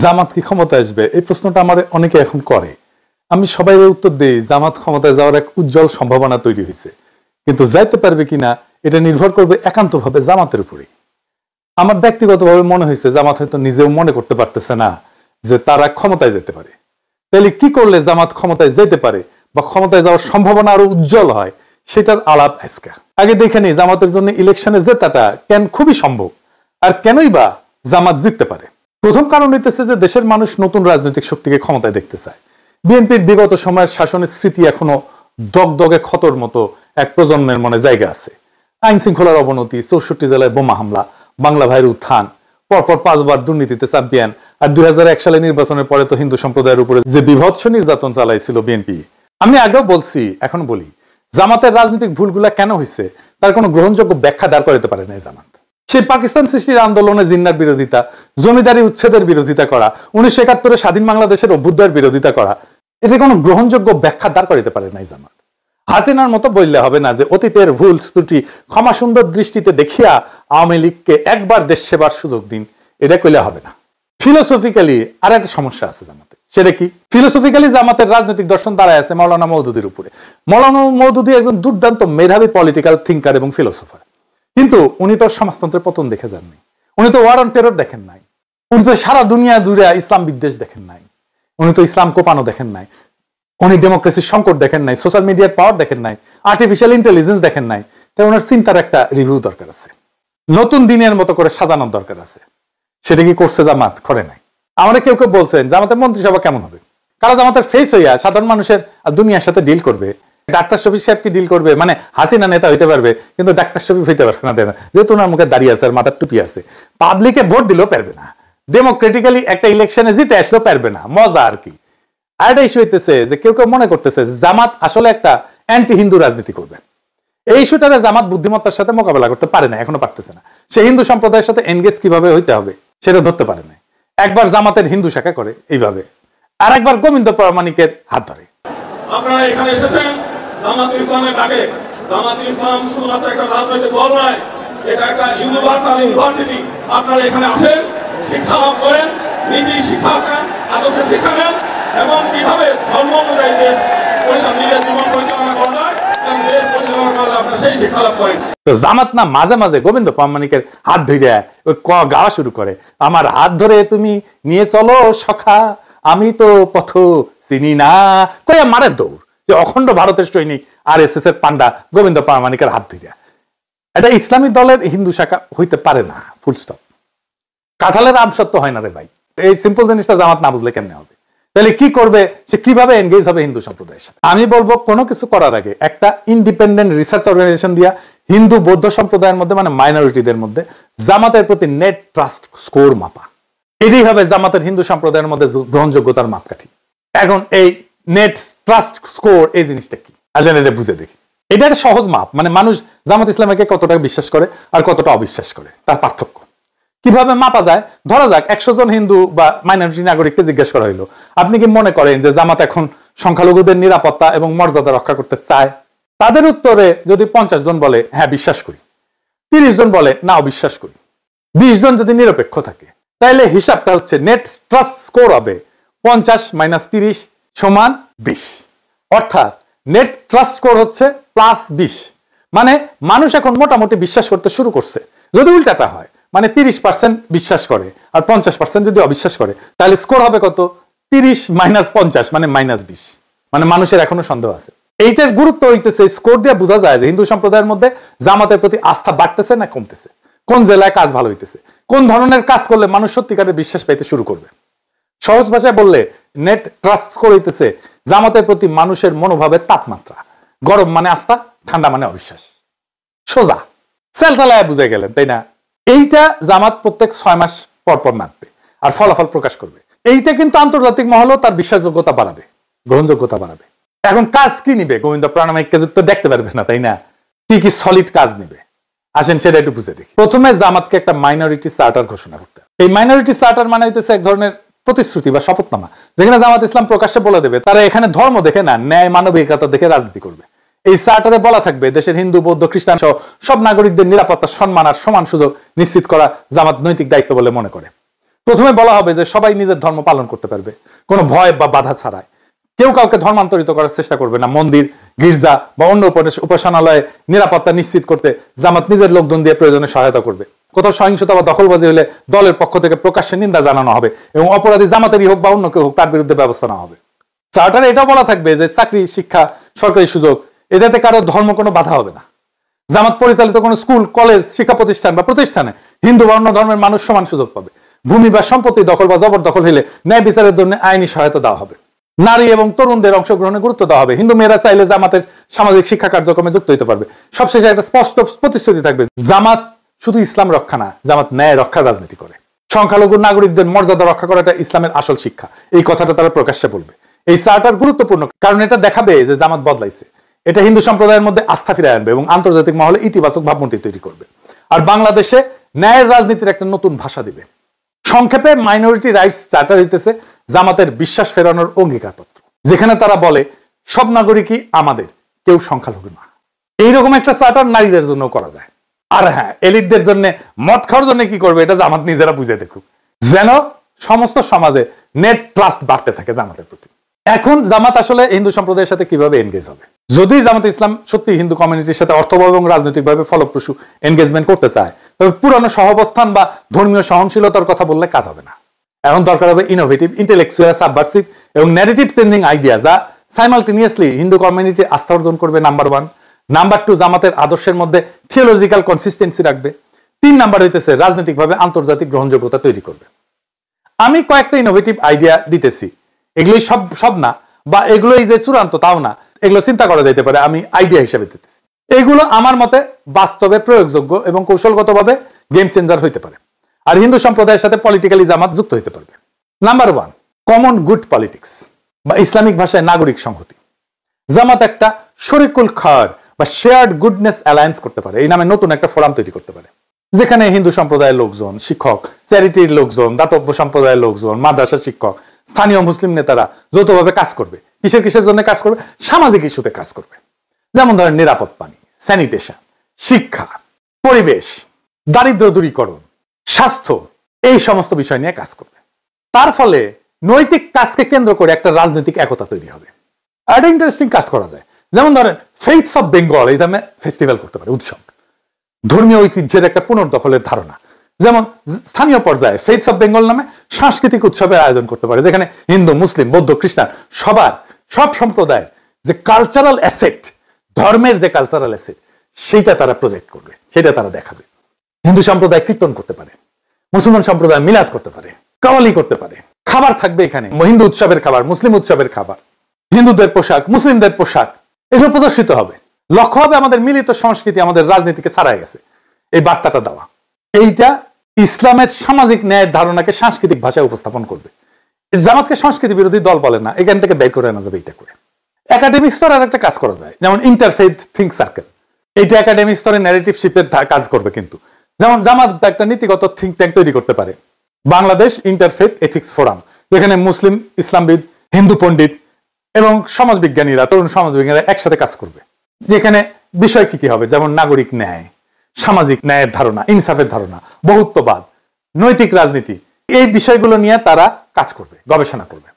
জামাত কি ক্ষমতায় আসবে এই প্রশ্নটা আমার অনেকে এখন করে। আমি সবাই উত্তর দেই জামাত ক্ষমতায় যাওয়ার এক উজ্জ্বল সম্ভাবনা তৈরি হয়েছে, কিন্তু যাইতে পারবে কিনা এটা নির্ভর করবে একান্তভাবে জামাতের উপরেই। আমার ব্যক্তিগতভাবে মনে হয়েছে জামাত হয়তো নিজেও মনে করতে পারতেছে না যে তারা ক্ষমতায় যেতে পারে। তাহলে কি করলে জামাত ক্ষমতায় যেতে পারে বা ক্ষমতায় যাওয়ার সম্ভাবনা আরো উজ্জ্বল হয় সেটার আলাপ আজকে। আগে দেখে নিই জামাতের জন্য ইলেকশনে জেতাটা কেন খুবই সম্ভব, আর কেনই বা জামাত জিততে পারে। প্রথম কারণ হইতেছে যে দেশের মানুষ নতুন রাজনৈতিক শক্তিকে ক্ষমতায় দেখতে চায়। বিএনপির বিগত সময়ের শাসনের স্মৃতি এখনো দগদগে ক্ষতর মতো এক প্রজন্মের মনে জায়গা আছে। আইন শৃঙ্খলার অবনতি, 64 জেলায় বোমা হামলা, বাংলা ভাইয়ের উত্থান, পরপর 5 বার দুর্নীতিতে চ্যাম্পিয়ন, আর 2001 সালে নির্বাচনের পরে তো হিন্দু সম্প্রদায়ের উপরে যে বিভৎস নির্যাতন চালাইছিল বিএনপি। আমি আগেও বলছি, এখন বলি, জামাতের রাজনৈতিক ভুলগুলা কেন হয়েছে তার কোনো গ্রহণযোগ্য ব্যাখ্যা দাঁড় করাতে পারে না জামাত। সেই পাকিস্তান সৃষ্টির আন্দোলনে জিন্নার বিরোধিতা, জমিদারি উচ্ছেদের বিরোধিতা করা, 1971 স্বাধীন বাংলাদেশের অভ্যুদয়ের বিরোধিতা করা, এটা কোনো গ্রহণযোগ্য ব্যাখ্যা দাঁড় করাতে পারে নাই জামাত। হাসিনার মতো বললে হবে না যে অতীতের ভুল ত্রুটি ক্ষমা সুন্দর দৃষ্টিতে দেখিয়া আওয়ামী লীগকে একবার দেশ সেবার সুযোগ দিন, এটা কইলে হবে না। ফিলোসফিক্যালি আর একটা সমস্যা আছে জামাতে। সেটা কি? ফিলোসফিক্যালি জামাতের রাজনৈতিক দর্শন দাঁড়ায় আছে মৌলানা মওদুদীর উপরে। মৌলানা মওদুদী একজন দুর্দান্ত মেধাবী পলিটিক্যাল থিঙ্কার এবং ফিলোসফার, কিন্তু উনি তো সমাজতন্ত্রের পতন দেখে যাননি, উনি তো ওয়ার অন টেরর দেখেন নাই, উনি তো সারা দুনিয়া জুড়ে ইসলাম বিদ্বেষ দেখেন নাই, উনি তো ইসলাম কোপানো দেখেন নাই, উনি ডেমোক্রেসির সংকট দেখেন নাই, সোশ্যাল মিডিয়ার পাওয়ার দেখেন নাই, আর্টিফিশিয়াল ইন্টেলিজেন্স দেখেন নাই। তাই ওনার চিন্তার একটা রিভিউ দরকার আছে, নতুন দিনের মতো করে সাজানোর দরকার আছে। সেটা কি করছে জামাত? করে নাই। আমরা কেউ কেউ বলছেন জামাতের মন্ত্রিসভা কেমন হবে, কারা জামাতের ফেস হইয়া সাধারণ মানুষের দুনিয়ার সাথে ডিল করবে। ডাক্তার শফিক সাহেব কি ডিল করবে? মানে হাসিনা নেতা হইতে পারবে কিন্তু ডাক্তার শফিক হইতে পারবে না, যেহেতু ওনার মুখে দাঁড়িয়ে আছে আর মাথার টুপি আছে। পাবলিকে ভোট দিলেও পারবে না, ডেমোক্রেটিক্যালি একটা ইলেকশনে জিতে আসলেও পারবে না। মজা আর কি। আর এটা ইস্যু হইতেছে যে কেউ কেউ মনে করতেছে জামাত আসলে একটা অ্যান্টি হিন্দু রাজনীতি করবে। এই ইস্যুটারে জামাত বুদ্ধিমত্তার সাথে মোকাবেলা করতে পারে না, এখনো পারতেছে না। সে হিন্দু সম্প্রদায়ের সাথে এনগেজ কিভাবে হইতে হবে সেটা ধরতে পারে না। একবার জামাতের হিন্দু শাখা করে এইভাবে, আর একবার গোবিন্দ প্রামাণিকের হাত ধরে। আপনারা এখানে এসেছেন জামাতুল ইসলামের ডাকে। জামাতুল ইসলাম শুধুমাত্র একটা রাজনৈতিক দল নয়, এটা একটা ইউনিভার্সাল ইউনিভার্সিটি। আপনারা এখানে আসেন, শিক্ষা লাভ করেন, নীতি শিক্ষা নেন, আদর্শ শিক্ষা নেন, এবং কিভাবে ধর্ম অনুযায়ী দেশ নিজের জীবন পরিচালনা করা যায় এবং দেশ পরিচালনা করা যায় আপনারা সেই শিক্ষা লাভ করেন। তো জামাত না মাঝে মাঝে গোবিন্দ প্রামাণিকের হাত ধরে ওই গাওয়া শুরু করে, আমার হাত ধরে তুমি নিয়ে চলো সখা, আমি তো পথ চিনি না, কয়া মারের দৌড়। যে অখণ্ড ভারতের সৈনিক RSS এর পান্ডা গোবিন্দ প্রামাণিকের হাত ধরে। এটা ইসলামী দলের হিন্দু শাখা হইতে পারে না, ফুল স্টপ। কাঁঠালের আম সত্য হয় না রে ভাই। এই সিম্পল জিনিসটা জামাত না বুঝলে কেমনে হবে? তাহলে কি করবে সে, কিভাবে এনগেজ হবে হিন্দু সম্প্রদায়ের সাথে? আমি বলবো কোনো কিছু করার আগে একটা ইন্ডিপেন্ডেন্ট রিসার্চ অর্গানাইজেশন দিয়া হিন্দু বৌদ্ধ সম্প্রদায়ের মধ্যে, মানে মাইনরিটিদের মধ্যে জামাতের প্রতি নেট ট্রাস্ট স্কোর মাপা, এটাই হবে জামাতের হিন্দু সম্প্রদায়ের মধ্যে গ্রহণযোগ্যতার মাপকাঠি। এখন এই নেট ট্রাস্ট স্কোর এই জিনিসটা কি আসলে এটা বুঝে দেখি। এটা একটা সহজ মাপ, মানে মানুষ জামাত ইসলামকে কতটা বিশ্বাস করে আর কতটা অবিশ্বাস করে তার পার্থক্য কিভাবে মাপা যায়। ধরা যাক 100 জন হিন্দু বা মাইনরিটি নাগরিককে জিজ্ঞেস করা হইলো, আপনি কি মনে করেন যে জামাত এখন সংখ্যালঘুদের নিরাপত্তা এবং মর্যাদা রক্ষা করতে চায়? তাদের উত্তরে যদি 50 জন বলে হ্যাঁ বিশ্বাস করি, 30 জন বলে না অবিশ্বাস করি, 20 জন যদি নিরপেক্ষ থাকে, তাহলে হিসাবটা হচ্ছে নেট ট্রাস্ট স্কোর হবে 50 - 30 = 20। অর্থাৎ নেট ট্রাস্ট স্কোর হচ্ছে +20। মানে মানুষ এখন মোটামুটি বিশ্বাস করতে শুরু করছে। যদি উল্টাটা হয়, মানে 30% বিশ্বাস করে আর 50% যদি অবিশ্বাস করে, তাহলে স্কোর হবে কত? 30 - 50 মানে -20। মানে মানুষের এখনো সন্দেহ আছে। এইটার গুরুত্ব হইতেছে স্কোর দিয়ে বোঝা যায় যে হিন্দু সম্প্রদায়ের মধ্যে জামাতের প্রতি আস্থা বাড়তেছে না কমতেছে, কোন জেলায় কাজ ভালো হইতেছে, কোন ধরনের কাজ করলে মানুষ সত্যিকারের বিশ্বাস পাইতে শুরু করবে। সহজ ভাষায় বললে নেট ট্রাস্ট স্কোর হইতেছে জামাতের প্রতি মানুষের মনোভাবের তাপমাত্রা। গরম মানে আস্থা, ঠান্ডা মানে অবিশ্বাস। সোজা সেল চালায় বুঝে গেলেন, তাই না? এইটা জামাত প্রত্যেক 6 মাস পর পর মাপবে আর ফলাফল প্রকাশ করবে। এইটা কিন্তু আন্তর্জাতিক মহলেও তার বিশ্বাসযোগ্যতা বাড়াবে, গ্রহণযোগ্যতা বাড়াবে। এখন কাজ কি নিবে? গোবিন্দ প্রামাণিককে তো দেখতে পারবে না, তাই না? কি কি সলিড কাজ নিবে আসেন সেটা একটু বুঝে দেখি। প্রথমে জামাতকে একটা মাইনরিটি চার্টার ঘোষণা করতে হবে। এই মাইনরিটি চার্টার মানে হইতেছে এক ধরনের প্রতিশ্রুতি বা শপথনামা, যেখানে জামাত ইসলাম প্রকাশ্যে বলে দেবে তারা এখানে ধর্ম দেখে না, ন্যায় মানবিকতা দেখে রাজনীতি করবে। এই চার্টারে বলা থাকবে দেশের হিন্দু বৌদ্ধ খ্রিস্টান সহ সব নাগরিকদের নিরাপত্তা, সম্মান আর সমান সুযোগ নিশ্চিত করা জামাত নৈতিক দায়িত্ব বলে মনে করে। প্রথমে বলা হবে যে সবাই নিজের ধর্ম পালন করতে পারবে কোনো ভয় বা বাধা ছাড়াই, কেউ কাউকে ধর্মান্তরিত করার চেষ্টা করবে না। মন্দির, গির্জা বা অন্য উপাসনালয়ে নিরাপত্তা নিশ্চিত করতে জামাত নিজের লোকজন দিয়ে প্রয়োজনে সহায়তা করবে। কোথাও সহিংসতা বা দখলবাজি হলে দলের পক্ষ থেকে প্রকাশ্যে নিন্দা জানানো হবে এবং অপরাধী জামাতেরই হোক বা অন্য কেউ হোক তার বিরুদ্ধে ব্যবস্থা নেওয়া হবে। চার্টারে এটাও বলা থাকবে যে চাকরি, শিক্ষা, সরকারি সুযোগ এটাতে কারো ধর্ম কোনো বাধা হবে না। জামাত পরিচালিত কোনো স্কুল, কলেজ, শিক্ষা প্রতিষ্ঠান বা প্রতিষ্ঠানে হিন্দু বা অন্য ধর্মের মানুষ সমান সুযোগ পাবে। ভূমি বা সম্পত্তি দখল বা জবরদখল হলে ন্যায় বিচারের জন্য আইনি সহায়তা দেওয়া হবে। নারী এবং তরুণদের অংশগ্রহণে গুরুত্ব দেওয়া হবে। হিন্দু মেয়েরা চাইলে জামাতের সামাজিক শিক্ষা কার্যক্রমে যুক্ত হতে পারবে। সবশেষে একটা স্পষ্ট প্রতিশ্রুতি থাকবে, জামাত শুধু ইসলাম রক্ষা না, জামাত ন্যায় রক্ষার রাজনীতি করে। সংখ্যালঘু নাগরিকদের মর্যাদা রক্ষা করাটা ইসলামের আসল শিক্ষা, এই কথাটা তারা প্রকাশ্যে বলবে। এই চার্টার গুরুত্বপূর্ণ কারণ এটা দেখাবে যে জামাত বদলাইছে। এটা হিন্দু সম্প্রদায়ের মধ্যে আস্থা ফিরিয়ে আনবে এবং আন্তর্জাতিক মহলে ইতিবাচক ভাবমূর্তি তৈরি করবে। আর বাংলাদেশে ন্যায়ের রাজনীতির একটা নতুন ভাষা দিবে। সংক্ষেপে মাইনরিটি রাইটস চার্টার হইতেছে জামাতের বিশ্বাস ফেরানোর অঙ্গীকারপত্র, যেখানে তারা বলে সব নাগরিকই আমাদের, কেউ সংখ্যালঘু না। এইরকম একটা চার্টার নারীদের জন্য করা যায়। আর হ্যাঁ, এলিটদের জন্য মদ খাওয়ার জন্য কি করবে এটা জামাত নিজেরা বুঝে দেখুক, যেন সমস্ত সমাজে নেট ট্রাস্ট বাড়তে থাকে জামাতের প্রতি। এখন জামাত আসলে হিন্দু সম্প্রদায়ের সাথে কিভাবে এনগেজ হবে? যদি জামাত ইসলাম সত্যি হিন্দু কমিউনিটির সাথে অর্থবহ এবং রাজনৈতিকভাবে ফলপ্রসূ এনগেজমেন্ট করতে চায়, তবে পুরানো সহাবস্থান বা ধর্মীয় সহনশীলতার কথা বললে কাজ হবে না। এখন দরকার হবে ইনোভেটিভ, ইন্টেলেকচুয়াল, সাবভার্সিভ এবং ন্যারেটিভ চেঞ্জিং আইডিয়া, যা সাইমালটেনিয়াসলি হিন্দু কমিউনিটি আস্থা অর্জন করবে। নাম্বার 1। নাম্বার 2, জামাতের আদর্শের মধ্যে থিওলজিক্যাল কনসিস্টেন্সি রাখবে। 3 নাম্বার হইতেছে রাজনৈতিকভাবে আন্তর্জাতিক গ্রহণযোগ্যতা তৈরি করবে। আমি কয়েকটা ইনোভেটিভ আইডিয়া দিতেছি, এগুলোই সব না বা এগুলোই যে চূড়ান্ত তাও না, এগুলো চিন্তা করা যেতে পারে, আমি আইডিয়া হিসেবে দিতেছি। এগুলো আমার মতে বাস্তবে প্রয়োগযোগ্য এবং কৌশলগতভাবে গেম চেঞ্জার হইতে পারে। আর হিন্দু সম্প্রদায়ের সাথে পলিটিক্যালি জামাত যুক্ত হইতে পারবে। নাম্বার 1, কমন গুড পলিটিক্স বা ইসলামিক ভাষায় নাগরিক সংহতি। জামাত একটা শরিকুল খার বা শেয়ার্ড গুডনেস অ্যালায়েন্স করতে পারে। এই নামে নতুন একটা ফোরাম তৈরি করতে পারে, যেখানে হিন্দু সম্প্রদায়ের লোকজন, শিক্ষক, চ্যারিটির লোকজন, দাতব্য সম্প্রদায়ের লোকজন, মাদ্রাসা শিক্ষক, স্থানীয় মুসলিম নেতারা যৌথভাবে কাজ করবে। কিসের জন্য কাজ করবে? সামাজিক ইস্যুতে কাজ করবে। যেমন ধরেন নিরাপদ পানি, স্যানিটেশন, শিক্ষা, পরিবেশ, দারিদ্র্য দূরীকরণ, স্বাস্থ্য, এই সমস্ত বিষয় নিয়ে কাজ করবে। তার ফলে নৈতিক কাজকে কেন্দ্র করে একটা রাজনৈতিক একতা তৈরি হবে। আর একটা ইন্টারেস্টিং কাজ করা যায়, যেমন ধরেন ফেইথস অফ বেঙ্গল, এই নামে ফেস্টিভ্যাল করতে পারে, উৎসব, ধর্মীয় ঐতিহ্যের একটা পুনর্দখলের ধারণা। যেমন স্থানীয় পর্যায়ে ফেইথস অফ বেঙ্গল নামে সাংস্কৃতিক উৎসবের আয়োজন করতে পারে, যেখানে হিন্দু, মুসলিম, বৌদ্ধ, খ্রিস্টান সব সম্প্রদায়ের যে কালচারাল অ্যাসেট, ধর্মের যে কালচারাল অ্যাসেট, সেইটা তারা প্রজেক্ট করবে, সেটা তারা দেখাবে। হিন্দু সম্প্রদায় কীর্তন করতে পারে, মুসলমান সম্প্রদায় মিলাদ করতে পারে, কাওয়ালি করতে পারে। খাবার থাকবে এখানে হিন্দু উৎসবের খাবার, মুসলিম উৎসবের খাবার, হিন্দুদের পোশাক, মুসলিমদের পোশাক, এগুলো প্রদর্শিত হবে। লক্ষ্য হবে আমাদের মিলিত সংস্কৃতি আমাদের রাজনীতিকে ছাড়াই গেছে, এই বার্তাটা দেওয়া। এইটা ইসলামের সামাজিক ন্যায়ের ধারণাকে সাংস্কৃতিক ভাষায় উপস্থাপন করবে। জামাতকে সংস্কৃতি বিরোধী দল বলে না, এখান থেকে বের করে আনা যাবে এইটা করে। একাডেমিক স্তরে আর একটা কাজ করা যায়, যেমন ইন্টারফেথ থিঙ্ক সার্কেল। এইটা একাডেমিক স্তরে ন্যারেটিভ শিপের কাজ করবে। কিন্তু যেমন জামাত একটা নীতিগত থিঙ্ক ট্যাঙ্ক তৈরি করতে পারে, বাংলাদেশ ইন্টারফেথ এথিক্স ফোরাম, যেখানে মুসলিম, ইসলামবিদ, হিন্দু পণ্ডিত এবং সমাজবিজ্ঞানীরা, তরুণ সমাজবিজ্ঞানীরা একসাথে কাজ করবে। যেখানে বিষয় কি হবে, যেমন নাগরিক ন্যায়, সামাজিক ন্যায়ের ধারণা, ইনসাফের ধারণা, বহুত্ববাদ, নৈতিক রাজনীতি, এই বিষয়গুলো নিয়ে তারা কাজ করবে, গবেষণা করবে।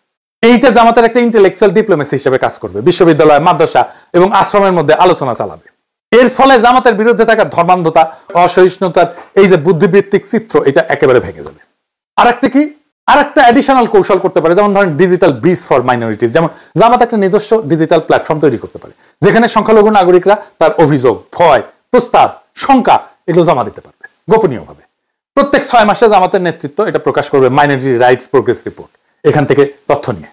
এইটা জামাতের একটা ইন্টেলেকচুয়াল ডিপ্লোমেসি হিসেবে কাজ করবে। বিশ্ববিদ্যালয়, মাদ্রাসা এবং আশ্রমের মধ্যে আলোচনা চালাবে। এর ফলে জামাতের বিরুদ্ধে থাকা ধর্মান্ধতা, অসহিষ্ণুতার এই যে বুদ্ধিবৃত্তিক চিত্র, এটা একেবারে ভেঙে যাবে। আরেকটা অ্যাডিশনাল কৌশল করতে পারে, যেমন ধরেন ডিজিটাল ব্রিজ ফর মাইনরিটিস। যেমন জামাত একটা নিজস্ব ডিজিটাল প্ল্যাটফর্ম তৈরি করতে পারে, যেখানে সংখ্যালঘু নাগরিকরা তার অভিযোগ, ভয়, প্রস্তাব, শঙ্কা এগুলো জমা দিতে পারবে গোপনীয়ভাবে। প্রত্যেক 6 মাসে জামাতের নেতৃত্ব এটা প্রকাশ করবে মাইনরিটি রাইটস প্রোগ্রেস রিপোর্ট, এখান থেকে তথ্য নিয়ে।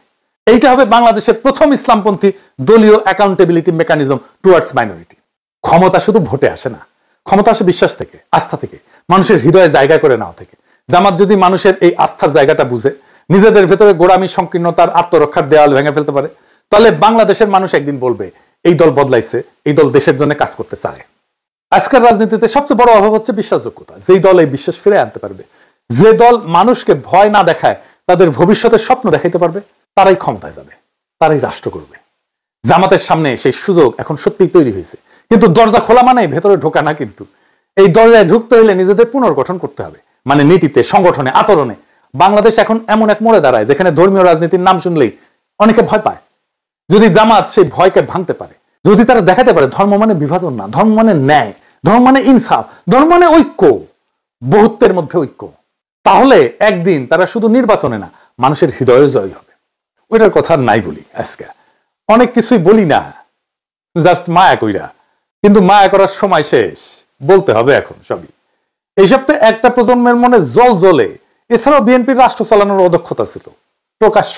এইটা হবে বাংলাদেশের প্রথম ইসলামপন্থী দলীয় অ্যাকাউন্টেবিলিটি মেকানিজম টুয়ার্ডস মাইনরিটি। ক্ষমতা শুধু ভোটে আসে না, ক্ষমতা আসে বিশ্বাস থেকে, আস্থা থেকে, মানুষের হৃদয়ে জায়গা করে নেওয়া থেকে। জামাত যদি মানুষের এই আস্থার জায়গাটা বুঝে, নিজেদের ভেতরে গোড়ামি, সংকীর্ণতার, আত্মরক্ষার দেওয়াল ভেঙে ফেলতে পারে, তাহলে বাংলাদেশের মানুষ একদিন বলবে এই দল বদলাইছে, এই দল দেশের জন্য কাজ করতে চায়। আজকের রাজনীতিতে সবচেয়ে বড় অভাব হচ্ছে বিশ্বাসযোগ্যতা। যেই দল এই বিশ্বাস ফিরে আনতে পারবে, যে দল মানুষকে ভয় না দেখায়, তাদের ভবিষ্যতের স্বপ্ন দেখাইতে পারবে, তারাই ক্ষমতায় যাবে, তারাই রাষ্ট্র করবে। জামাতের সামনে সেই সুযোগ এখন সত্যিই তৈরি হয়েছে, কিন্তু দরজা খোলা মানেই ভেতরে ঢোকা না। কিন্তু এই দরজায় ঢুকতে হলে নিজেদের পুনর্গঠন করতে হবে, মানে নীতিতে, সংগঠনে, আচরণে। বাংলাদেশ এখন এমন এক মোড়ে দাঁড়ায় যেখানে ধর্মীয় রাজনীতির নাম শুনলেই অনেকে ভয় পায়। যদি জামাত সেই ভয়কে ভাঙতে পারে, যদি তারা দেখাতে পারে ধর্ম মানে বিভাজন না, ধর্ম মানে ন্যায়, ধর্ম মানে ইনসাফ, ধর্ম মানে ঐক্য, বহুত্বের মধ্যে ঐক্য, তাহলে একদিন তারা শুধু নির্বাচনে না মানুষের হৃদয়ে জয় হবে। ওইটার কথা নাই বলি, আজকে অনেক কিছুই বলি না, জাস্ট মায়া কইরা, কিন্তু মায়া করার সময় শেষ, বলতে হবে এখন সবই। এই সপ্তাহে একটা প্রজন্মের মনে জল জ্বলে। এছাড়াও বিএনপির রাষ্ট্র চালানোর অদক্ষতা ছিল প্রকাশ্য,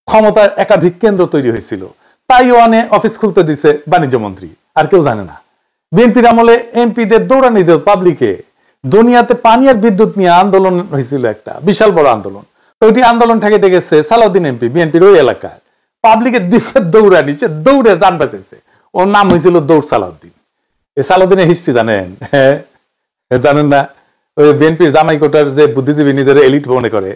ক্ষমতার একাধিক কেন্দ্র তৈরি হয়েছিল, তাইওয়ানে অফিস খুলতে দিছে বাণিজ্য মন্ত্রী, আর কেউ জানে না। বিএনপির আমলে এমপিদের দৌড়ানি দিল পাবলিকে, দুনিয়াতে পানি আর বিদ্যুৎ নিয়ে আন্দোলন হয়েছিল, একটা বিশাল বড় আন্দোলন। ওইটি আন্দোলন ঠেকাইতে গেছে সালাউদ্দিন এমপি, বিএনপির ওই এলাকার, পাবলিকে দিছে দৌড়ানি, সে দৌড়ে যান বাঁচেছে। ওর নাম হয়েছিল দৌড় সালাউদ্দিন। এই সালাউদ্দিনের হিস্ট্রি জানেন? হ্যাঁ, জানেন না? ওই বিএনপির জামাই কোটার যে বুদ্ধিজীবী নিজের এলিট মনে করে,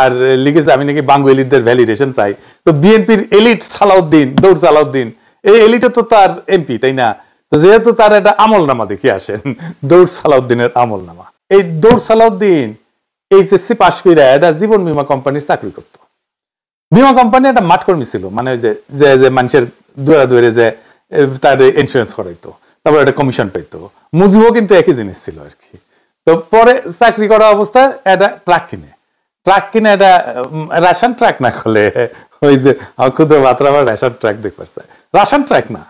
আর লিখেছে আমি নাকি বাঙ্গু এলিটদের ভ্যালিডেশন চাই। তো বিএনপির এলিট সালাউদ্দিন, দৌড় সালাউদ্দিন, এই এলিটে তো তার এমপি, তাই না? তো যেহেতু তার একটা আমলনামা দেখে আসেন, দৌড় সালাউদ্দিনের আমলনামা। এই দৌড় সালাউদ্দিন এইচএসসি পাশ করে একটা জীবন বীমা কোম্পানির চাকরি করতো। বীমা কোম্পানি একটা মাঠকর্মী ছিল, মানে যে যে মানুষের দুয়ারে যে তার ইন্স্যুরেন্স করাইতো, তারপর একটা কমিশন পাইতো। মুজিবও কিন্তু একই জিনিস ছিল আর কি। তো পরে চাকরি করা অবস্থায় একটা ট্রাক কিনে একটা রেশন ট্রাক না করলে, ওই যে ক্ষুদ্র মাত্রা আবার রেশন ট্রাক দেখতে পাচ্ছে, রাশন ট্রাক না,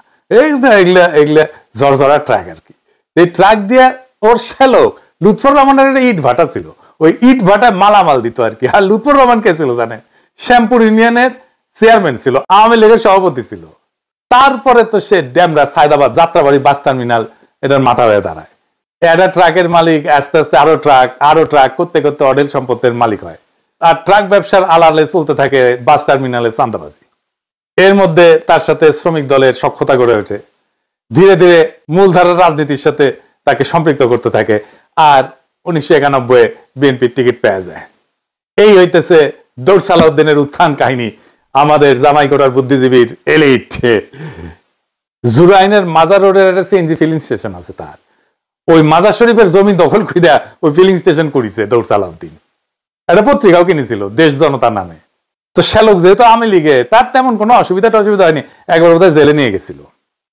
এগুলা ঝরঝরা ট্রাক আর কি। এই ট্রাক দিয়ে ওর শ্যালক লুৎফর রহমানের একটা ইট ভাটা ছিল, ওই ইট ভাটায় মালামাল দিত আর কি। আর লুৎফর রহমান কে ছিল জানেন? শ্যামপুর ইউনিয়নের চেয়ারম্যান ছিল, আওয়ামী লীগের সভাপতি ছিল। তারপরে তো সে ড্যামরা সায়দাবাদ যাত্রাবাড়ি বাস টার্মিনাল এটার মাথা হয়ে দাঁড়ায়। একটা ট্রাকের মালিক আস্তে আস্তে আরো ট্রাক করতে করতে অডেল সম্পত্তির মালিক হয়। আর ট্রাক ব্যবসার আড়ালে চলতে থাকে বাস টার্মিনালে চাঁদাবাজি। এর মধ্যে তার সাথে শ্রমিক দলের সখ্যতা গড়ে ওঠে, ধীরে ধীরে মূলধারার রাজনীতির সাথে তাকে সম্পৃক্ত করতে থাকে। আর 1991 বিএনপির টিকিট পেয়ে যায়। এই হইতেছে দৌড় সালাউদ্দিনের উত্থান কাহিনী, আমাদের জামাইকোটার বুদ্ধিজীবীর এলিট। জুরাইনের মাজার রোডের একটা সিএনজি ফিলিং স্টেশন আছে, তার ওই মাজার শরীফের জমি দখল কইরা ওই ফিলিং স্টেশন করেছে দৌড় সালাউদ্দিন। একটা পত্রিকাও কিনেছিল দেশ জনতার নামে। তো শ্যালক যেহেতু আওয়ামী লীগে, তার তেমন কোনো অসুবিধা হয়নি, একবার বোধহয় জেলে নিয়ে গেছিল।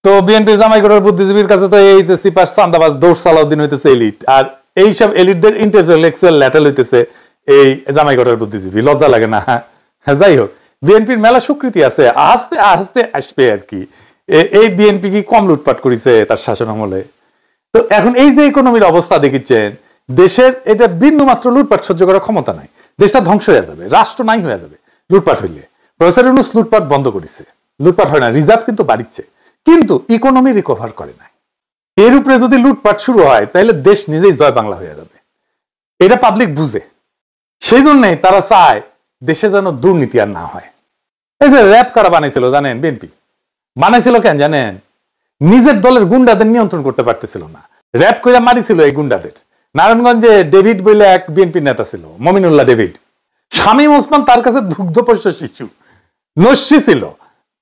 তো বিএনপির জামাইকোটার বুদ্ধিজীবীর কাছে তো এই যে সিপাস চান্দাবাজ দৌড় সালাউদ্দিন হইতেছে এলিট, আর এইসব এলিটদের ইন্টেলেকচুয়াল ল্যাটেল হইতেছে এই জামাইকোটার বুদ্ধিজীবী। লজ্জা লাগে না? যাই হোক, বিএনপির মেলা স্বীকৃতি আছে, আস্তে আস্তে আসবে আর কি। এই বিএনপি কি কম লুটপাট করেছে তার শাসন আমলে? তো এখন এই যে ইকোনমির অবস্থা দেখিচ্ছেন, দেশের এটা বিন্দু মাত্র লুটপাট সহ্য করার ক্ষমতা নাই, দেশটা ধ্বংস হয়ে যাবে, রাষ্ট্র নাই হয়ে যাবে লুটপাট হইলে। প্রফেসর ইউনূস লুটপাট বন্ধ করেছে, লুটপাট হয় না, রিজার্ভ কিন্তু বাড়িচ্ছে, কিন্তু ইকোনমি রিকভার করে নাই। এর উপরে যদি লুটপাট শুরু হয় তাহলে দেশ নিজেই জয় বাংলা হয়ে যাবে, এটা পাবলিক বুঝে। সেই জন্যই তারা চায় দেশে যেন দুর্নীতি আর না হয়। এই যে র্যাব কারা বানাইছিল জানেন? বিএনপি বানাইছিল কেন জানেন? নিজের দলের গুন্ডাদের নিয়ন্ত্রণ করতে পারতেছিল না, র্যাব কইরা মারিছিল এই গুন্ডাদের। নারায়ণগঞ্জে ডেভিড বলে এক বিএনপি নেতা ছিল, মমিনুল্লাহ ডেভিড। শামীম ওসমান তার কাছে দুগ্ধপোষ্য শিশু, নস্যি ছিল,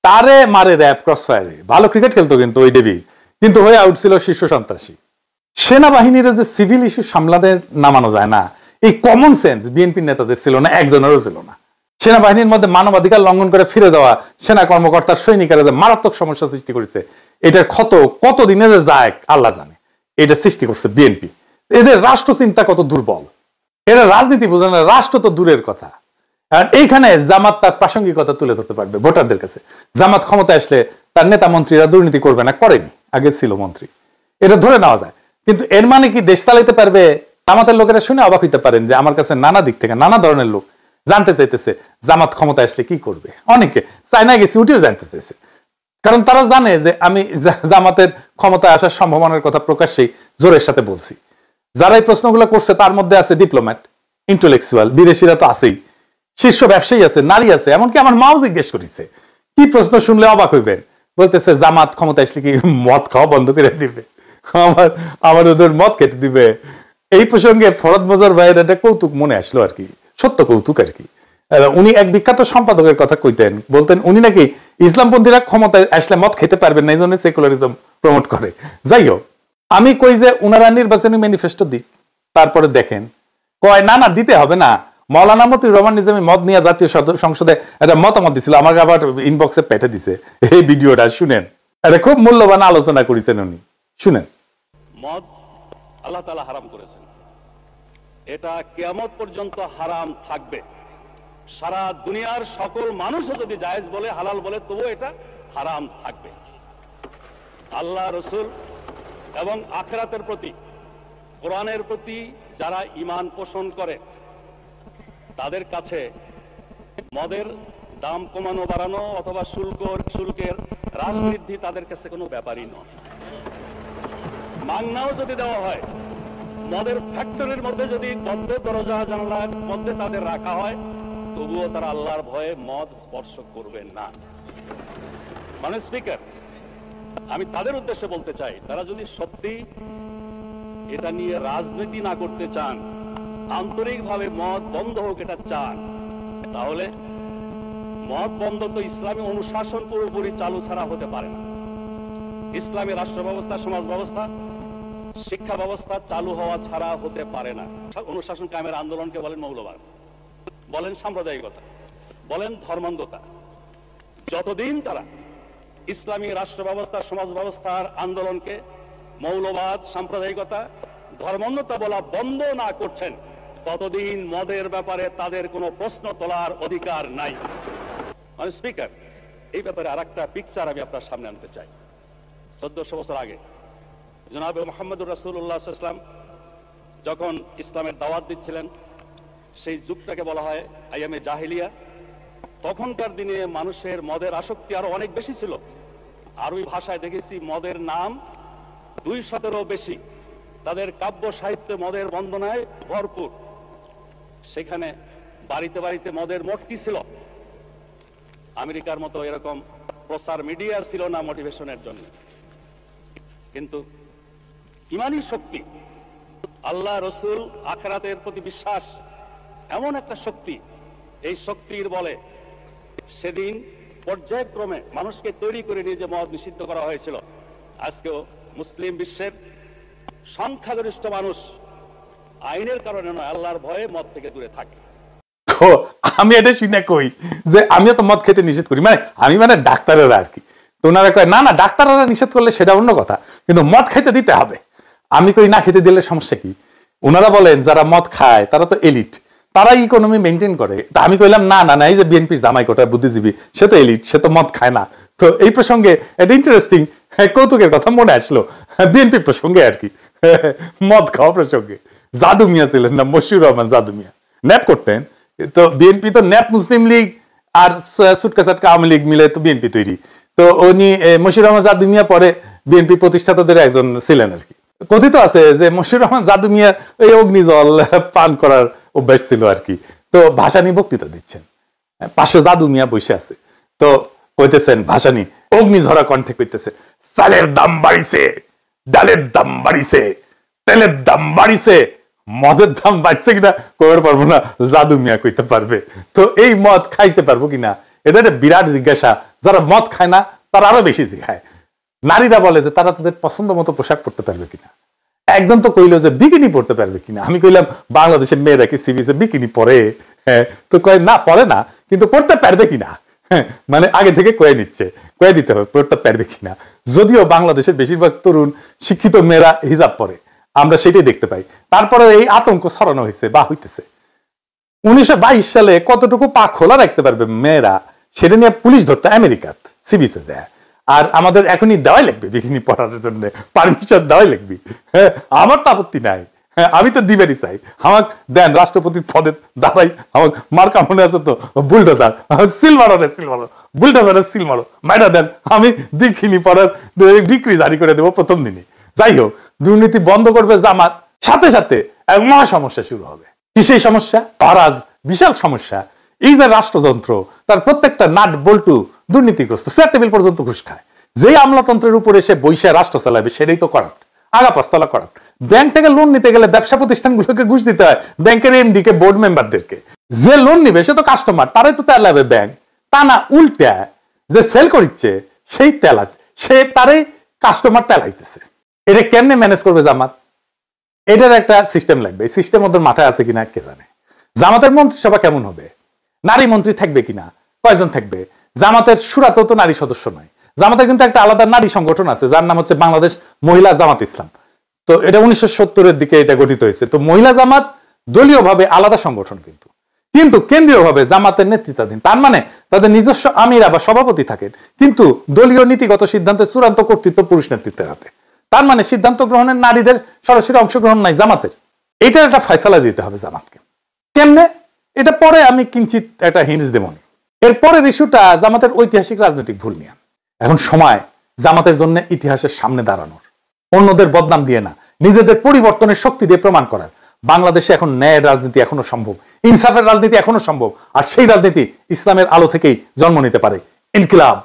তারে মারে র্যাব ক্রসফায়ারে। ভালো ক্রিকেট খেলতো কিন্তু ওই ডেভিড, কিন্তু হয়ে আউট ছিল শীর্ষ সন্ত্রাসী। সেনাবাহিনীর যে সিভিল ইস্যু সামলাতে নামানো যায় না, এই কমন সেন্স বিএনপির নেতাদের ছিল না, একজনেরও ছিল না। সেনাবাহিনীর মধ্যে মানবাধিকার লঙ্ঘন করে ফিরে যাওয়া সেনা কর্মকর্তার সৈনিকেরা যে মারাত্মক সমস্যা সৃষ্টি করেছে, এটার ক্ষত কতদিনে যে যায় আল্লাহ জানে। এটা সৃষ্টি করছে বিএনপি। এদের রাষ্ট্র চিন্তা কত দুর্বল, এরা রাজনীতি বোঝে না, রাষ্ট্র তো দূরের কথা। আর এইখানে জামাত তার প্রাসঙ্গিকতা তুলে ধরতে পারবে ভোটারদের কাছে। জামাত ক্ষমতা আসলে তার নেতা মন্ত্রীরা দুর্নীতি করবে না, করেনি, আগে ছিল মন্ত্রী, এটা ধরে নেওয়া যায়। কিন্তু এর মানে কি দেশ চালাইতে পারবে? জামাতের লোকেরা শুনে অবাক হইতে পারেন যে আমার কাছে নানা দিক থেকে নানা ধরনের লোক জানতে চাইতেছে জামাত ক্ষমতা আসলে কি করবে। অনেকে চায়না গেছি উঠেও জানতে চাইছে, কারণ তারা জানে যে আমি জামাতের ক্ষমতায় আসার সম্ভাবনার কথা প্রকাশ্যেই জোরের সাথে বলছি। যারা এই প্রশ্নগুলো করছে তার মধ্যে আছে ডিপ্লোম্যাট, ইন্টেলেকচুয়াল, বিদেশিরা তো আছেই, শীর্ষ ব্যবসায়ী আছে, নারী আছে, এমনকি আমার মাও জিজ্ঞেস করেছে। কি প্রশ্ন শুনলে অবাক হইবেন, বলতেছে জামাত ক্ষমতা আসলে কি মদ খাওয়া বন্ধ করে দিবে, আমার ওদের মদ খেতে দিবে। এই প্রসঙ্গে ফরদ মজার ভাইয়ের একটা কৌতুক মনে আসলো আর কি, সত্য কৌতুক আর কি। উনি এক বিখ্যাত সম্পাদকের কথা কইতেন, বলতেন উনি নাকি ইসলামপন্থীরা ক্ষমতায় আসলে মদ খেতে পারবেন না, এই জন্য সেকুলারিজম প্রমোট করে। যাই হোক, আমি কই যে উনারা নির্বাচনী ম্যানিফেস্টো দিক, তারপরে দেখেন। কয় না না দিতে হবে না, মৌলানা মতিউর রহমান নিজামী মদ নিয়ে জাতীয় সংসদে একটা মতামত দিছিল, আমাকে আবার ইনবক্সে পেঠে দিছে এই ভিডিওটা, শুনেন। এটা খুব মূল্যবান আলোচনা করেছেন উনি, শুনেন। মদ আল্লাহ তাআলা হারাম করেছেন, এটা কিয়ামত পর্যন্ত হারাম থাকবে। সারা দুনিয়ার সকল মানুষও যদি জায়েজ বলে, হালাল বলে, তবু এটা হারাম থাকবে। আল্লাহ, রসুল এবং আখিরাতের প্রতি, কোরআনের প্রতি যারা ঈমান পোষণ করে তাদের কাছে মদের দাম কমানো বাড়ানো অথবা শুল্কের হ্রাস বৃদ্ধি তাদের কাছে কোনো ব্যাপারই নয়। মাংনাও যদি দেওয়া হয়, মদের ফ্যাক্টরির মধ্যে যদি বদ্ধ দরজা জানালার মধ্যে তাদের রাখা হয়, তবুও তারা আল্লাহর ভয়ে মদ স্পর্শ করবেন না। মানে স্পিকার, আমি তাদের উদ্দেশ্যে বলতে চাই, তারা যদি সত্যি এটা নিয়ে রাজনীতি না করতে চান, আন্তরিকভাবে মদ বন্ধ হোক এটা চান, তাহলে মদ বন্ধ তো ইসলামী অনুশাসন পুরোপুরি চালু ছাড়া হতে পারে না। ইসলামী রাষ্ট্র ব্যবস্থা, সমাজ ব্যবস্থা, শিক্ষা ব্যবস্থা চালু হওয়া ছাড়া হতে পারে না। অনুশাসন কায়েমের আন্দোলনকে বলেন মৌলবাদ, বলেন সাম্প্রদায়িকতা, বলেন ধর্মান্ধতা। যতদিন তারা ইসলামী রাষ্ট্র ব্যবস্থা, সমাজ ব্যবস্থার আন্দোলনকে মৌলবাদ, সাম্প্রদায়িকতা, ধর্মান্ধতা বলা বন্ধ না করছেন, ততদিন মদের ব্যাপারে তাদের কোনো প্রশ্ন তোলার অধিকার নাই। মানে স্পিকার, এই ব্যাপারে আরেকটা পিকচার আমি আপনার সামনে আনতে চাই। 1400 বছর আগে জনাবে মুহাম্মদুর রাসূলুল্লাহ সাল্লাল্লাহু আলাইহি ওয়াসাল্লাম যখন ইসলামের দাওয়াত দিচ্ছিলেন, সেই যুগটাকে বলা হয় আইয়ামে জাহিলিয়া। তখনকার দিনে মানুষের মদের আসক্তি আরো অনেক বেশি ছিল। আরবি ভাষায় দেখেছি মদের নাম 200-এরও বেশি। তাদের কাব্য সাহিত্যে মদের বন্দনায় ভরপুর। সেখানে বাড়িতে বাড়িতে মদের মটকি ছিল। আমেরিকার মতো এরকম প্রচার মিডিয়া ছিল না মোটিভেশনের জন্য, কিন্তু ইমানি শক্তি, আল্লাহ, রসুল, আখিরাতের প্রতি বিশ্বাস এমন একটা শক্তি, এই শক্তির বলে সেদিন পর্যায়ক্রমে মানুষকে তৈরি করে নিয়ে যে মদ নিষিদ্ধ করা হয়েছিল, আজকেও মুসলিম বিশ্বের সংখ্যাগরিষ্ঠ মানুষ আইনের কারণে নয়, আল্লাহর ভয়ে মদ থেকে দূরে থাকে। তো আমি এটা শুনে কই যে আমিও তো মদ খেতে নিষেধ করি, আমি ডাক্তারেরা আর কি। তো ওনারা কয় না না, ডাক্তাররা নিষেধ করলে সেটা অন্য কথা, কিন্তু মদ খাইতে দিতে হবে। আমি কই না, খেতে দিলে সমস্যা কি? ওনারা বলেন যারা মদ খায় তারা তো এলিট, তারা ইকোনমি মেনটেন করে। তা আমি কইলাম না না না, এই যে বিএনপির জামাই কোটা বুদ্ধিজীবী, সে তো এলিট, সে তো মদ খায় না। তো এই প্রসঙ্গে এটা ইন্টারেস্টিং কৌতুকের কথা মনে আসলো, বিএনপি প্রসঙ্গে আর কি, মদ খাওয়া প্রসঙ্গে। জাদু মিয়া ছিলেন না, মশিউর রহমান জাদু মিয়া, ন্যাপ করতেন। তো বিএনপি তো ন্যাপ মুসলিম লীগ আর সুটকা চাটকা আওয়ামী লীগ মিলে তো বিএনপি তৈরি। তো উনি মশিউর রহমান জাদু মিয়া পরে বিএনপি প্রতিষ্ঠাতাদের একজন ছিলেন আর কি। কথিত আছে যে মশিউর রহমান জাদু মিয়া এই অগ্নিজল পান করার অভ্যাস ছিল আর কি। তো ভাসানী বক্তৃতা দিচ্ছেন, পাশে জাদু মিয়া বসে আছে। তো কইতেছেন ভাসানী অগ্নিঝরা কণ্ঠে কইতেছে, চালের দাম বাড়িছে, ডালের দাম বাড়িছে, তেলের দাম বাড়িছে, মদের দাম বাড়ছে কিনা কইতে পারবো না, জাদু মিয়া কইতে পারবে। তো এই মদ খাইতে পারবো কিনা এটা একটা বিরাট জিজ্ঞাসা। যারা মদ খায় না তারা আরো বেশি খায়। নারীরা বলে যে তারা তাদের পছন্দ মতো পোশাক পরতে পারবে কিনা। একজন তো কইলো যে বিকিনি পরতে পারবে কিনা। আমি কইলাম বাংলাদেশের মেয়েরা কি সিবিসে বিকিনি পরে? হ্যাঁ, তো কয় না পরে না, কিন্তু পড়তে পারবে কিনা, মানে আগে থেকে কয়ে নিচ্ছে, কয়ে দিতে হবে পড়তে পারবে কিনা। যদিও বাংলাদেশের বেশিরভাগ তরুণ শিক্ষিত মেয়েরা হিজাব পরে, আমরা সেটাই দেখতে পাই। তারপরে এই আতঙ্ক ছড়ানো হয়েছে বা হইতেছে। 1922 সালে কতটুকু পা খোলা রাখতে পারবে মেয়েরা সেটা নিয়ে পুলিশ ধরতে আমেরিকাত সিবিসে যায়। আর আমাদের এখনই দেওয়াই লাগবে বিকিনি পরার জন্য, পারমিশন দেওয়াই লাগবে। হ্যাঁ, আমার তো আপত্তি নাই, হ্যাঁ আমি তো দিবেরই চাই। আমাকে দেন রাষ্ট্রপতি পদে দাঁড়াই, আমাকে মার্কা মনে আছে তো, বুলডোজার, সিল মারো রে সিল মারো, বুলডোজারের সিল মারো, মাইরা দেন, আমি বিকিনি পরার ডিক্রি জারি করে দেবো প্রথম দিনই। যাই হোক, দুর্নীতি বন্ধ করবে জামাত, সাথে সাথে এক মহা সমস্যা শুরু হবে। কি সেই সমস্যা? অরাজ, বিশাল সমস্যা। এই যে রাষ্ট্রযন্ত্র, তার প্রত্যেকটা নাট বল্টু দুর্নীতিগ্রস্ত, চেয়ার টেবিল পর্যন্ত ঘুষ খায়। যে আমলাতন্ত্রের উপরে সে বৈশা রাষ্ট্র চালাবে সেটাই তো করাপ্ট, আগা পাঁচতলা করাপ্ট। ব্যাংক থেকে লোন নিতে গেলে ব্যবসা প্রতিষ্ঠানগুলোকে ঘুষ দিতে হয়, ব্যাংকের এমডি কে, বোর্ড মেম্বারদেরকে। যে লোন নিবে সে তো কাস্টমার, তারাই তো তেলাবে ব্যাংক। তা না, উল্টা যে সেল করিচ্ছে সেই তেলা, সে তারাই কাস্টমার তেলাইতেছে। এটা কেমনে ম্যানেজ করবে জামাত? এটার একটা সিস্টেম লাগবে। এই সিস্টেম ওদের মাথায় আছে কিনা কে জানে। জামাতের মন্ত্রিসভা কেমন হবে, নারী মন্ত্রী থাকবে কিনা, কয়জন থাকবে, জামাতের সুরাতেও তো নারী সদস্য নয়, জামাতের কিন্তু একটা আলাদা নারী সংগঠন আছে যার নাম হচ্ছে বাংলাদেশ মহিলা জামাত ইসলাম। তো এটা 1970-এর দিকে এটা গঠিত হয়েছে। তো মহিলা জামাত দলীয়ভাবে আলাদা সংগঠন, কিন্তু কেন্দ্রীয়ভাবে জামাতের নেতৃত্বাধীন। তার মানে তাদের নিজস্ব আমিরা বা সভাপতি থাকেন, কিন্তু দলীয় নীতিগত সিদ্ধান্তের চূড়ান্ত কর্তৃত্ব পুরুষ নেতৃত্বের হাতে। তার মানে সিদ্ধান্ত গ্রহণের নারীদের সরাসরি অংশগ্রহণ নাই জামাতের। এটার একটা ফয়সালা দিতে হবে জামাতকে। কেমনে, এটা পরে আমি কিঞ্চিত একটা হিন্টস দেব। এরপরের ইস্যুটা জামাতের ঐতিহাসিক রাজনৈতিক ভুল নিয়ে। এখন সময় জামাতের জন্য ইতিহাসের সামনে দাঁড়ানোর, অন্যদের বদনাম দিয়ে না, নিজেদের পরিবর্তনের শক্তি দিয়ে প্রমাণ করার। বাংলাদেশে এখন ন্যায়ের রাজনীতি এখনো সম্ভব, ইনসাফের রাজনীতি এখনো সম্ভব, আর সেই রাজনীতি ইসলামের আলো থেকেই জন্ম নিতে পারে। ইনকিলাব।